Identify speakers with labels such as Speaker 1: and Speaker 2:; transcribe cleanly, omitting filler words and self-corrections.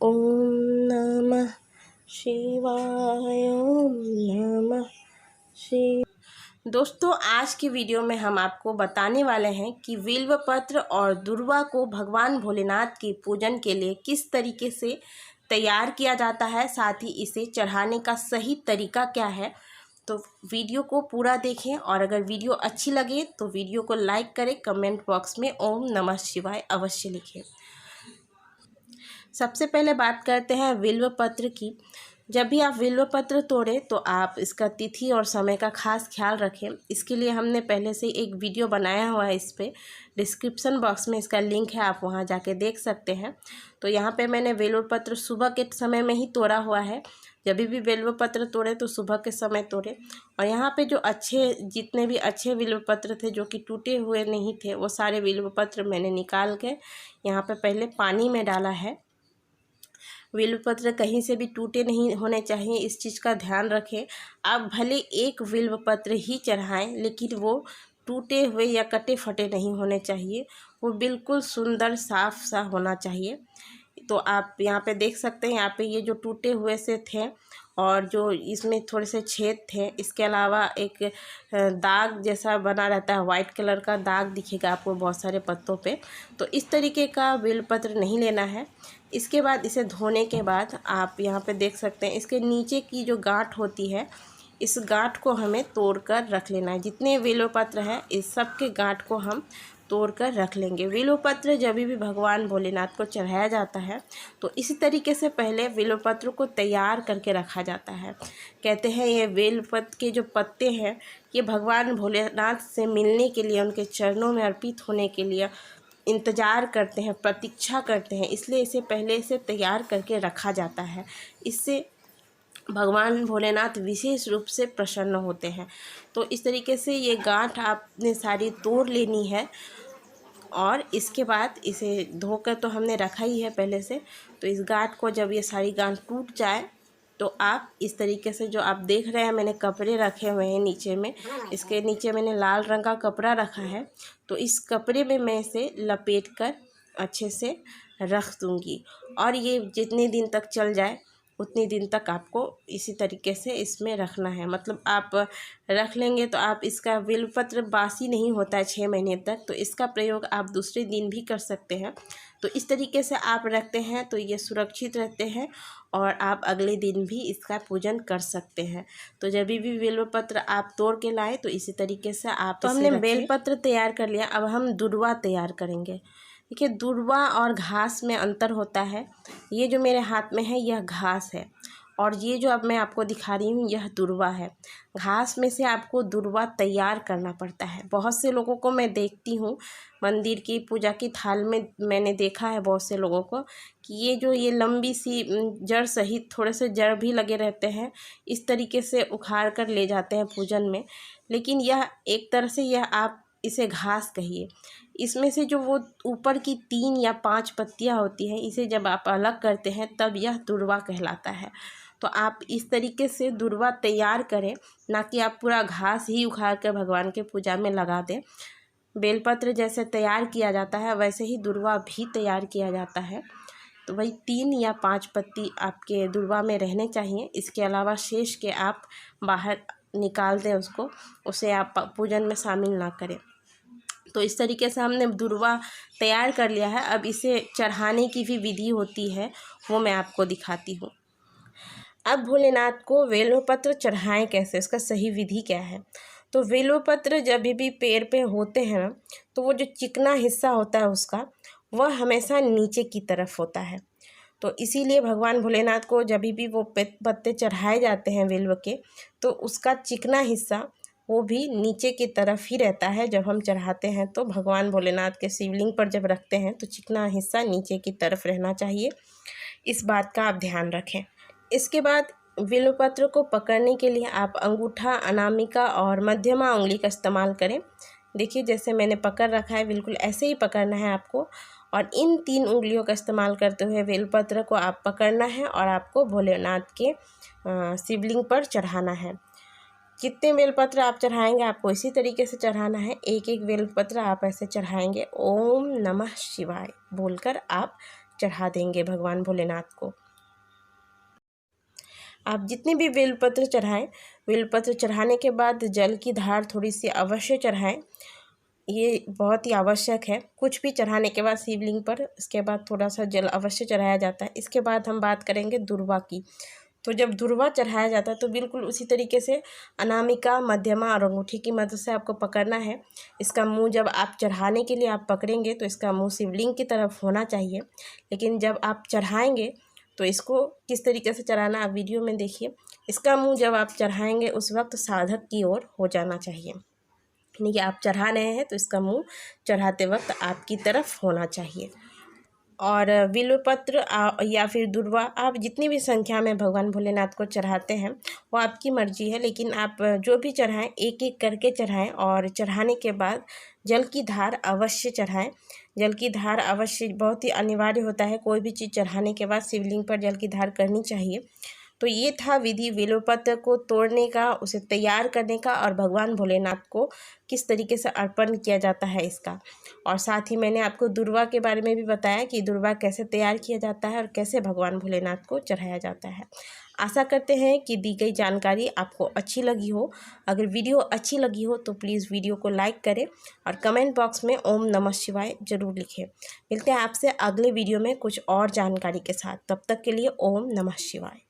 Speaker 1: ओम नमः शिवाय। ओम नमः शिवाय। दोस्तों, आज की वीडियो में हम आपको बताने वाले हैं कि बिल्व पत्र और दूर्वा को भगवान भोलेनाथ के पूजन के लिए किस तरीके से तैयार किया जाता है, साथ ही इसे चढ़ाने का सही तरीका क्या है। तो वीडियो को पूरा देखें और अगर वीडियो अच्छी लगे तो वीडियो को लाइक करें, कमेंट बॉक्स में ओम नमः शिवाय अवश्य लिखें। सबसे पहले बात करते हैं बिल्व पत्र की। जब भी आप बिल्व पत्र तोड़ें तो आप इसका तिथि और समय का खास ख्याल रखें। इसके लिए हमने पहले से एक वीडियो बनाया हुआ है, इस पर डिस्क्रिप्शन बॉक्स में इसका लिंक है, आप वहां जाके देख सकते हैं। तो यहाँ पे मैंने बिल्व पत्र सुबह के समय में ही तोड़ा हुआ है। जब भी बिल्व पत्र तोड़े तो सुबह के समय तोड़े। और यहाँ पे जो जितने भी अच्छे बिल्व पत्र थे, जो कि टूटे हुए नहीं थे, वो सारे बिल्व पत्र मैंने निकाल के यहाँ पे पहले पानी में डाला है। बिल्व पत्र कहीं से भी टूटे नहीं होने चाहिए, इस चीज़ का ध्यान रखें। आप भले एक बिल्व पत्र ही चढ़ाएं, लेकिन वो टूटे हुए या कटे फटे नहीं होने चाहिए, वो बिल्कुल सुंदर साफ सा होना चाहिए। तो आप यहाँ पे देख सकते हैं, यहाँ पे ये जो टूटे हुए से थे और जो इसमें थोड़े से छेद थे, इसके अलावा एक दाग जैसा बना रहता है, वाइट कलर का दाग दिखेगा आपको बहुत सारे पत्तों पे। तो इस तरीके का बिल्वपत्र नहीं लेना है। इसके बाद इसे धोने के बाद आप यहाँ पे देख सकते हैं, इसके नीचे की जो गांठ होती है, इस गांठ को हमें तोड़ कर रख लेना है। जितने बिल्वपत्र हैं इस सब के गांठ को हम तोड़ कर रख लेंगे। बिल्वपत्र जब भी भगवान भोलेनाथ को चढ़ाया जाता है तो इसी तरीके से पहले बिल्वपत्र को तैयार करके रखा जाता है। कहते हैं ये बेलपत्र के जो पत्ते हैं, ये भगवान भोलेनाथ से मिलने के लिए, उनके चरणों में अर्पित होने के लिए इंतज़ार करते हैं, प्रतीक्षा करते हैं, इसलिए इसे पहले से तैयार करके रखा जाता है। इससे भगवान भोलेनाथ विशेष रूप से प्रसन्न होते हैं। तो इस तरीके से ये गांठ आपने सारी तोड़ लेनी है और इसके बाद इसे धोकर तो हमने रखा ही है पहले से। तो इस गांठ को जब ये सारी गांठ टूट जाए तो आप इस तरीके से, जो आप देख रहे हैं मैंने कपड़े रखे हुए हैं नीचे में, इसके नीचे मैंने लाल रंग का कपड़ा रखा है। तो इस कपड़े में मैं इसे लपेट कर अच्छे से रख दूँगी और ये जितने दिन तक चल जाए उतने दिन तक आपको इसी तरीके से इसमें रखना है। मतलब आप रख लेंगे तो आप इसका बिल्वपत्र बासी नहीं होता है 6 महीने तक, तो इसका प्रयोग आप दूसरे दिन भी कर सकते हैं। तो इस तरीके से आप रखते हैं तो ये सुरक्षित रहते हैं और आप अगले दिन भी इसका पूजन कर सकते हैं। तो जब भी बिल्वपत्र आप तोड़ के लाए तो इसी तरीके से आप तो हमने बेलपत्र तैयार कर लिया। अब हम दूर्वा तैयार करेंगे। देखिए, दूर्वा और घास में अंतर होता है। ये जो मेरे हाथ में है यह घास है और ये जो अब मैं आपको दिखा रही हूँ यह दूर्वा है। घास में से आपको दूर्वा तैयार करना पड़ता है। बहुत से लोगों को मैं देखती हूँ मंदिर की पूजा की थाल में, मैंने देखा है बहुत से लोगों को कि ये लंबी सी जड़ सहित थोड़े से जड़ भी लगे रहते हैं, इस तरीके से उखाड़ कर ले जाते हैं पूजन में। लेकिन यह एक तरह से, यह आप इसे घास कहिए। इसमें से जो वो ऊपर की 3 या 5 पत्तियां होती हैं, इसे जब आप अलग करते हैं तब यह दूर्वा कहलाता है। तो आप इस तरीके से दूर्वा तैयार करें, ना कि आप पूरा घास ही उखाड़ कर भगवान के पूजा में लगा दें। बेलपत्र जैसे तैयार किया जाता है वैसे ही दूर्वा भी तैयार किया जाता है। तो वही 3 या 5 पत्ती आपके दूर्वा में रहने चाहिए। इसके अलावा शेष के आप बाहर निकाल दें उसको, उसे आप पूजन में शामिल ना करें। तो इस तरीके से हमने दूर्वा तैयार कर लिया है। अब इसे चढ़ाने की भी विधि होती है, वो मैं आपको दिखाती हूँ। अब भोलेनाथ को बेलपत्र चढ़ाएं कैसे, उसका सही विधि क्या है। तो बेलपत्र जब भी पेड़ पे होते हैं ना, तो वो जो चिकना हिस्सा होता है उसका, वह हमेशा नीचे की तरफ होता है। तो इसीलिए भगवान भोलेनाथ को जब भी वो पत्ते चढ़ाए जाते हैं बेल के, तो उसका चिकना हिस्सा वो भी नीचे की तरफ ही रहता है। जब हम चढ़ाते हैं तो भगवान भोलेनाथ के शिवलिंग पर जब रखते हैं तो चिकना हिस्सा नीचे की तरफ रहना चाहिए, इस बात का आप ध्यान रखें। इसके बाद बिल्वपत्र को पकड़ने के लिए आप अंगूठा, अनामिका और मध्यमा उंगली का इस्तेमाल करें। देखिए, जैसे मैंने पकड़ रखा है बिल्कुल ऐसे ही पकड़ना है आपको और इन 3 उंगलियों का इस्तेमाल करते हुए बेलपत्र को आप पकड़ना है और आपको भोलेनाथ के शिवलिंग पर चढ़ाना है। जितने बेलपत्र आप चढ़ाएंगे आपको इसी तरीके से चढ़ाना है। एक एक बेलपत्र आप ऐसे चढ़ाएंगे, ओम नमः शिवाय बोलकर आप चढ़ा देंगे भगवान भोलेनाथ को। आप जितने भी बेलपत्र चढ़ाएं, बेलपत्र चढ़ाने के बाद जल की धार थोड़ी सी अवश्य चढ़ाएं, ये बहुत ही आवश्यक है। कुछ भी चढ़ाने के बाद शिवलिंग पर इसके बाद थोड़ा सा जल अवश्य चढ़ाया जाता है। इसके बाद हम बात करेंगे दुर्वा की। तो जब दुर्वा चढ़ाया जाता है तो बिल्कुल उसी तरीके से अनामिका, मध्यमा और अंगूठी की मदद से आपको पकड़ना है। इसका मुंह जब आप चढ़ाने के लिए आप पकड़ेंगे तो इसका मुंह शिवलिंग की तरफ होना चाहिए, लेकिन जब आप चढ़ाएंगे तो इसको किस तरीके से चढ़ाना आप वीडियो में देखिए। इसका मुंह जब आप चढ़ाएंगे उस वक्त साधक की ओर हो जाना चाहिए, यानी कि आप चढ़ा रहे हैं तो इसका मुंह चढ़ाते वक्त आपकी तरफ होना चाहिए। और बिल्वपत्र या फिर दुर्वा आप जितनी भी संख्या में भगवान भोलेनाथ को चढ़ाते हैं वो आपकी मर्जी है, लेकिन आप जो भी चढ़ाएं एक एक करके चढ़ाएं और चढ़ाने के बाद जल की धार अवश्य चढ़ाएं। जल की धार अवश्य बहुत ही अनिवार्य होता है, कोई भी चीज़ चढ़ाने के बाद शिवलिंग पर जल की धार करनी चाहिए। तो ये था विधि बिल्वपत्र को तोड़ने का, उसे तैयार करने का और भगवान भोलेनाथ को किस तरीके से अर्पण किया जाता है इसका। और साथ ही मैंने आपको दुर्वा के बारे में भी बताया कि दुर्वा कैसे तैयार किया जाता है और कैसे भगवान भोलेनाथ को चढ़ाया जाता है। आशा करते हैं कि दी गई जानकारी आपको अच्छी लगी हो। अगर वीडियो अच्छी लगी हो तो प्लीज़ वीडियो को लाइक करें और कमेंट बॉक्स में ओम नमः शिवाय ज़रूर लिखें। मिलते हैं आपसे अगले वीडियो में कुछ और जानकारी के साथ। तब तक के लिए ओम नमः शिवाय।